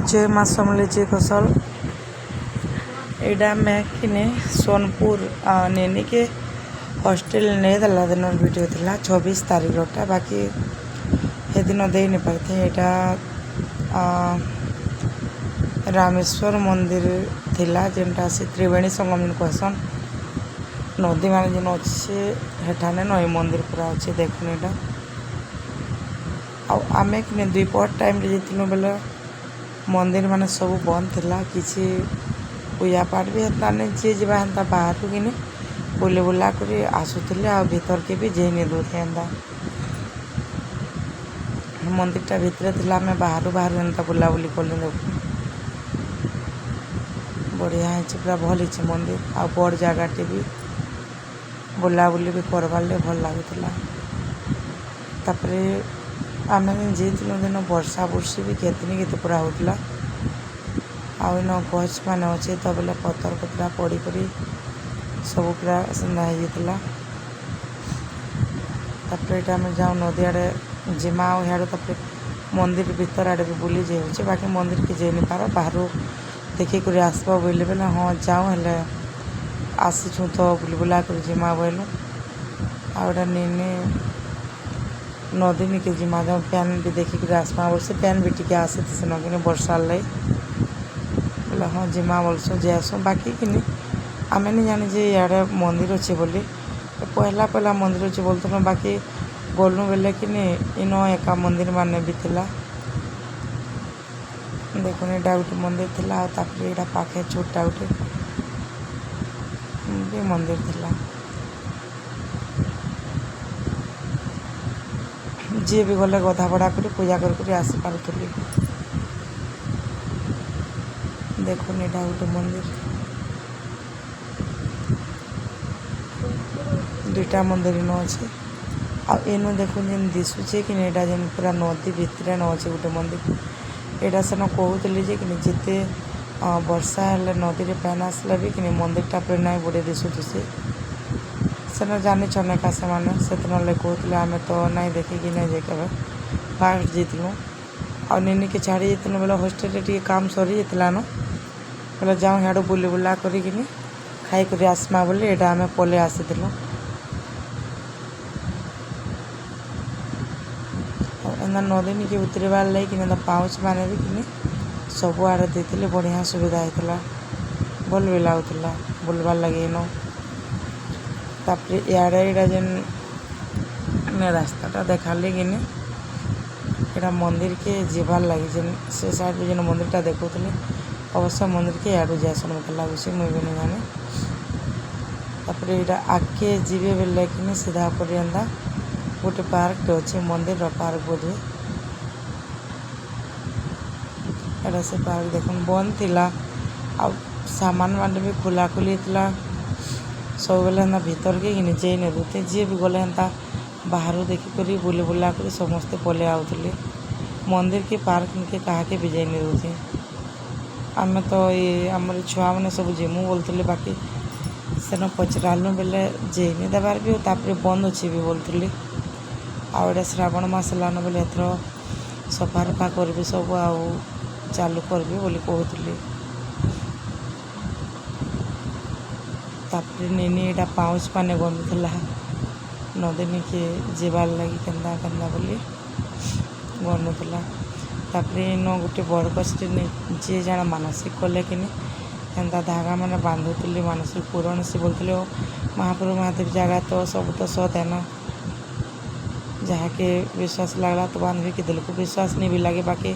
जय माँ समले जय कौशल एटा मैं किने सोनपुर नेनी के हॉस्टेल नहीं दला दिन वीडियो थिला 26 तारीख टा बाकी हे दिन दे नहीं पाते एटा रामेश्वर मंदिर थिला जेनटा से त्रिवेणी संगम कहसन नदी मान जेन अच्छे हेठाने नई मंदिर पूरा अच्छे देखुन एटा आमे किने दुपहर टाइम रे जेतिनो बेले मंदिर माने सब बंद थिला किसी पूजा पाठ भी हेता नहीं जी जा हेन्ता बाहर कि बुले बुला कर आसुले आ भीतर के भी जे नहीं दूथे हेन्ता मंदिरटा भितर थिला आमे बाहर बाहर हेन्ता बुलाबुली कलु देखु बढ़िया है पूरा भल है मंदिर आ बड़ जगह भी बुलाबुली भी करवार ले भल लगुला तापरे आमे जे दिन वर्षा बुर्षी भी केते पूरा होता आउ गछ मान अच्छे तो बोले पतर पतरा पड़ी पड़ी सब पूरा सीधा होता ये आम जाऊँ नदी आड़े जिमा आड़े मंदिर भीतर आड़े भी बुली जाए बाकी मंदिर के जाई नहीं पार बाहर देखिक आसबा बोले बोले हाँ जाऊँ हेले आसीचु तो बुली बुला कर जिमा बोलू आउटा नहीं नदी निके जिमा जाऊँ पैन भी देखिक आसमा बोलसे पैन भी टिके आसे से नगे वर्षा लाई बोले हाँ जिमा बोलसु जासु बाकी कि आम नहीं जानी जे इे मंदिर अच्छे बोली पहला पहला मंदिर अच्छे बोलते बाकी गलु बेले कि इन एका मंदिर मान भी थिला देखुन यहाँ गोटे मंदिर थिला यहाँ पाखे छोटा गोटे भी मंदिर थिला जी भी गले गधा बड़ा कर पूजा कर आसी पारुली देखुन यहाँ गोटे मंदिर दुईटा मंदिर इन अच्छे आनु देखुन जेन दिशुचे कि यहाँ जेन पूरा नदी भितर न अच्छे गोटे मंदिर यहाँ सेन कहते कि जिते वर्षा हेल्ले नदी में पैन आसला भी कि मंदिरटा पूरा नहीं बड़े दिशुचे सेन जानी छनेका से मैंने से कहते आम तो नहीं देखिकी नहीं जे फास्ट जीतलु आनी के छाड़ी जीतलु बोले हॉस्टेल टे काम सरी जाता न बोले जाऊँ यहाँ बुली बुला कर खाई कर आसमा बोले यहाँ आम पलि आसीलु एना नदी निके उतरबार लगे पाउच माने भी कि सब आड़े देते बढ़िया सुविधा होता भल भी लगुला बुलबार लगे इन तापर इे जेन रास्ताटा देखाली कि यहाँ मंदिर के जीवार लगे जेन से साइड में जेन मंदिरटा देखुली अवश्य मंदिर के इे जासन मत लगुच मुझे भी नहीं जाने तापर यहाँ आगे जीवे बेले कि सीधा पर एंता गोटे पार्क अच्छे मंदिर पार्क बोधे एटा से पार्क देख बंद थिला आ सामान मान भी खोला खोली था सब बेले एंता भीतर के जे नहीं दूते जी भी गले एंता बाहर देखिक बुली बुला कर समस्ते पलि आउले मंदिर के पार्क के कहा के भी जे नहीं दूते आम तो ये आम छुआ मैंने सब जिमु बोलते बाकी सेन पचरालु बेले जे नहीं देवार भी तापर बंद अच्छे भी बोलते आड़ा श्रावण मास लान बोले एथर सफा रफा करी सब चालू करी बोली कहते तापर नेनी यहाँ पाउच मान गनुला नदी निके जीवार लगी केन्दा केन्दा बोली गनुला तापर इन गोटे बड़ गछटे जी जाना मानसिक कले कि एंता धागा मैंने बांधुली मानसिक पूरण से बोलते महाप्रभु महादेव जगह तो सब तो सत है ना जहाँ के विश्वास लगला तो बांध भी दिल को विश्वास नहीं भी लगे बाकी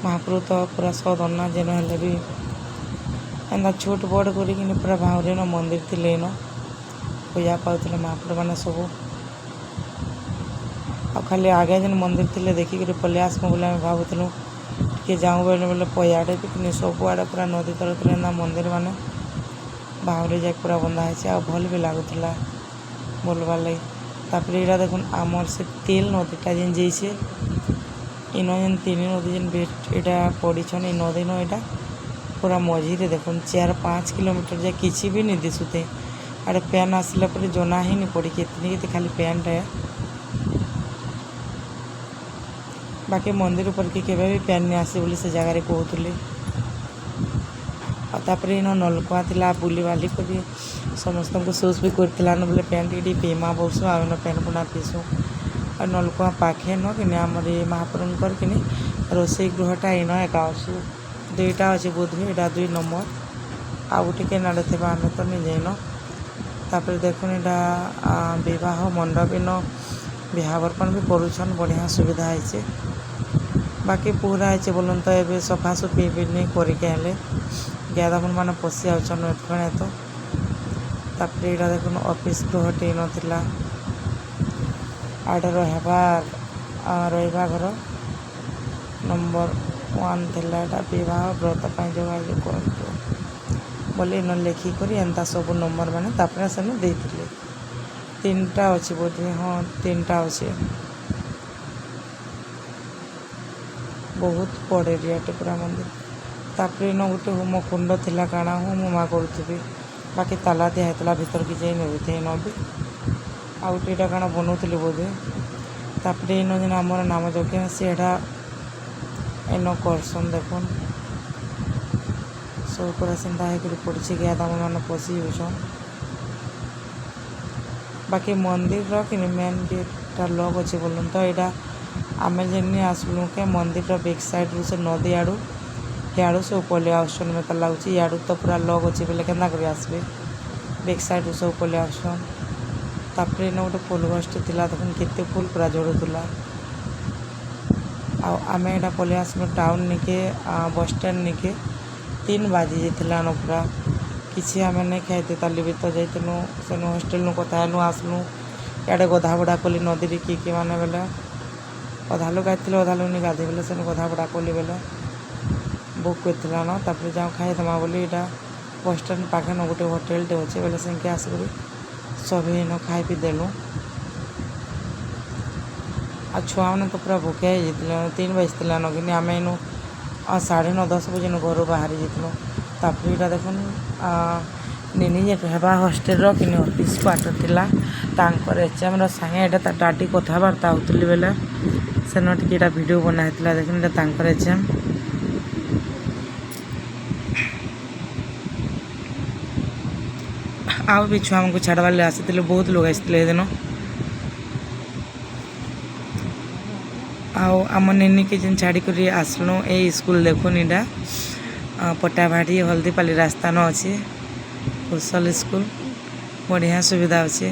महाप्रभु तो पूरा सद अन्ना जेन हेल्ले भी एंता छोट बड़ कर पूरा भावरे न मंदिर थी न पूजा पाते महाप्रभु मैंने सब आ खाली आगे जेन मंदिर थी देखिक पलि आसमु बोले आम भावुलु टे जाऊँ बोले बोले पयाड़े भी सब आड़े पूरा नदी तर एंता मंदिर मान भावरे जाए पूरा बंधा है भल भी लगुला बोलबार लगे तापर यहाँ देखुन आमर से तेल नदीटा जेन जैसे इन जेन तीन नदी जेन बेट यहाँ पड़ीछन ये नदी न यहाँ पूरा मझीरे देखुन 4-5 किलोमीटर जाए किसी भी नहीं दिशुते आड़े पैन आसला पर जना ही नहीं पड़ी कितनी खाली पैन ବାକି ମନ୍ଦିର ଉପରକେ କେବେ ବି ପ୍ୟାନ୍ ନି ଆସେ ବୋଲି ସେ ଜାଗାରେ କହୁଥିଲେ। ଆଉ ତାପରେ ଇନ ନଲକୁଆଁ ଥିଲା ବୁଲି ବାଲି କରି ସମସ୍ତଙ୍କୁ ସୁଜ୍ ବି କରିଥିଲାନ ବୋଲେ ପ୍ୟାନ୍ ଟିକେ ପିଇମା ବୋଲସୁଁ ଆଉ ଇନ ପ୍ୟାନ୍ ପୁନା ପିଇସୁଁ। ଆଉ ନଲକୁଆଁ ପାଖେ ନ କିନି ଆମର ଏ ମହାପ୍ରଭୁଙ୍କର କିନି ରୋଷେଇ ଗୃହଟା ଇନ ଏକା ଅଛି। ଦୁଇଟା ଅଛି ବୋଧହୁଏ, ଏଇଟା 2 ନମ୍ବର। ଆଉ ଗୋଟେ କେନ୍ ଆଡ଼େ ଥିବା ଆମେ ତ ନି ଯାଇନ। ତାପରେ ଦେଖୁନ୍ ଏଇଟା ବିବାହ ମଣ୍ଡପ ଇନ ବିହା ବର୍ପଣ ବି କରୁଛନ୍, ବଢ଼ିଆ ସୁବିଧା ହେଇଛେ। ବାକି ପୁରା ହେଇଛେ ବୋଲୁନ୍ ତ ଏବେ ସଫାସୁଫି ବି ନି କରିକି ଆଇଲେ ଗାଦାମୁନ୍ ମାନେ ପଶି ଯାଉଛନ୍ ଏଥେ ତ। ତାପରେ ଏଇଟା ଦେଖୁନ୍ ଅଫିସ୍ ଗୃହଟେ ଇନ ଥିଲା। ଆଡ଼େ ରହିବା ଘର ନମ୍ବର 1 ଥିଲା। ଏଇଟା ବିବାହ ବ୍ରତ ପାଇଁ ଯୋଗାଯୋଗ କରନ୍ତୁ ବୋଲି ଇନ ଲେଖିକରି ଏନ୍ତା ସବୁ ନମ୍ବର ମାନେ ତାପରେ ସେନୁ ଦେଇଥିଲେ। 3ଟା ଅଛି ବୋଧହୁଏ, ହଁ 3ଟା ଅଛି। ବହୁତ ବଡ଼ ଏରିଆଟେ ପୁରା ମନ୍ଦିର। ତାପରେ ଇନ ଗୋଟେ ହୋମ କୁଣ୍ଡ ଥିଲା, କାଣା ହୋମ ମା କରୁଥିବେ। ବାକି ତାଲା ଦିଆ ହେଇଥିଲା, ଭିତରକେ ଯାଇ ନେଉଥେ ଇନ ବି। ଆଉ ଗୋଟେ ଏଇଟା କାଣା ବନଉଥିଲେ ବୋଧେ। ତାପରେ ଇନ ଯେନ୍ ଆମର ନାମ ଯଜ୍ଞ ସେଟା ଇନ କରସନ୍ ଦେଖୁନ୍। ସବୁ ପୁରା ସେନ୍ତା ହେଇକରି ପଡ଼ିଛି, ଗାଦାମୁନ୍ ମାନେ ପଶି ଯାଉଛନ୍। ବାକି ମନ୍ଦିରର କିନି ମେନ୍ ଗେଟ୍ଟା ଲକ୍ ଅଛି ବୋଲୁନ୍ ତ। ଏଇଟା ଆମେ ଯେନ୍ନି ଆସ୍ଲୁ କେ ମନ୍ଦିରର ବେକ୍ ସାଇଡ଼୍ରୁ ସେ ନଦୀ ଆଡ଼ୁ ହିଆଡ଼ୁ ସବୁ ପଲେଇ ଆସୁଛନ୍ ମତେ ଲାଗୁଛି। ଇଆଡ଼ୁ ତ ପୁରା ଲକ୍ ଅଛି ବେଲେ କେନ୍ତା କରି ଆସ୍ବେ, ବେକ୍ ସାଇଡ଼୍ରୁ ସବୁ ପଲେଇ ଆସୁଛନ୍। ତାପରେ ଇନ ଗୋଟେ ଫୁଲ୍ ଗଛଟେ ଥିଲା, ଦେଖୁନ୍ କେତେ ଫୁଲ୍ ପୁରା ଝଡ଼ୁଥିଲା। ଆଉ ଆମେ ଏଇଟା ପଲେଇ ଆସ୍ଲୁ ଟାଉନ୍ ନିକେ, ବସଷ୍ଟାଣ୍ଡ ନିକେ 3 ବାଜି ଯାଇଥିଲାନ ପୁରା। କିଛି ଆମେ ନାଇଁ ଖାଇତେ ତାଲି ବି ତ ଯାଇଥିଲୁ ସେନୁ ହଷ୍ଟେଲ୍ନୁ କଥା ହେଲୁ ଆସ୍ଲୁ। ଇଆଡ଼େ ଗଧାବଡ଼ା କଲି ନଦୀରେ କିଏ ମାନେ ବେଲେ ଅଧା ଲୋକ୍ ଆଇଥିଲେ, ଅଧା ଲୋକ୍ ନି ଗାଧେଇ ବେଲେ ସେନୁ ଗଧାବଡ଼ା କଲି ବେଲେ ବୁକ୍ କରିଥିଲାନ। ତାପରେ ଯାଉଁ ଖାଇଦେମା ବୋଲି ଏଇଟା ବସଷ୍ଟାଣ୍ଡ ପାଖେନ ଗୋଟେ ହୋଟେଲ୍ଟେ ଅଛେ ବେଲେ ସେନ୍କେ ଆସିକରି ସଭେ ଇନ ଖାଇ ପିଇ ଦେଲୁ। ଆଉ ଛୁଆମାନେ ତ ପୁରା ଭୋକେ ହେଇଯାଇଥିଲେ, 3 ବାଜିଥିଲାନ କିନି ଆମେ ଇନୁ 9:30 10 ବଜେନୁ ଘରୁ ବାହାରି ଯାଇଥିଲୁ। ତାପରେ ଏଇଟା ଦେଖୁନ୍ ନିନି ଯେ ରହିବା ହଷ୍ଟେଲ୍ର କିନି ଅଫିସ୍ କ୍ୱାର୍ଟର୍ ଥିଲା ତାଙ୍କର HMର ସାଙ୍ଗେ ଏଇଟା ତା ଡାଡ଼ି କଥାବାର୍ତ୍ତା ହଉଥିଲି ବେଲେ ସେନ ଟିକେ ଏଇଟା ଭିଡ଼ିଓ ବନା ହେଇଥିଲା। ଦେଖୁନ୍ ଏଇଟା ତାଙ୍କର HM। ଆଉ ବି ଛୁଆମାନଙ୍କୁ ଛାଡ଼ବାର୍ ଲାଗି ଆସିଥିଲେ, ବହୁତ ଲୋକ ଆସିଥିଲେ ସେଦିନ। ଆଉ ଆମ ନିନିକେ ଯେନ୍ ଛାଡ଼ିକରି ଆସ୍ଲୁ ଏଇ ସ୍କୁଲ୍ ଦେଖୁନ୍ ଏଇଟା ପଟାଭାଡ଼ି ହଲ୍ଦିପାଲି ରାସ୍ତାନ ଅଛେ କୁଶଲ୍ ସ୍କୁଲ୍, ବଢ଼ିଆ ସୁବିଧା ଅଛେ।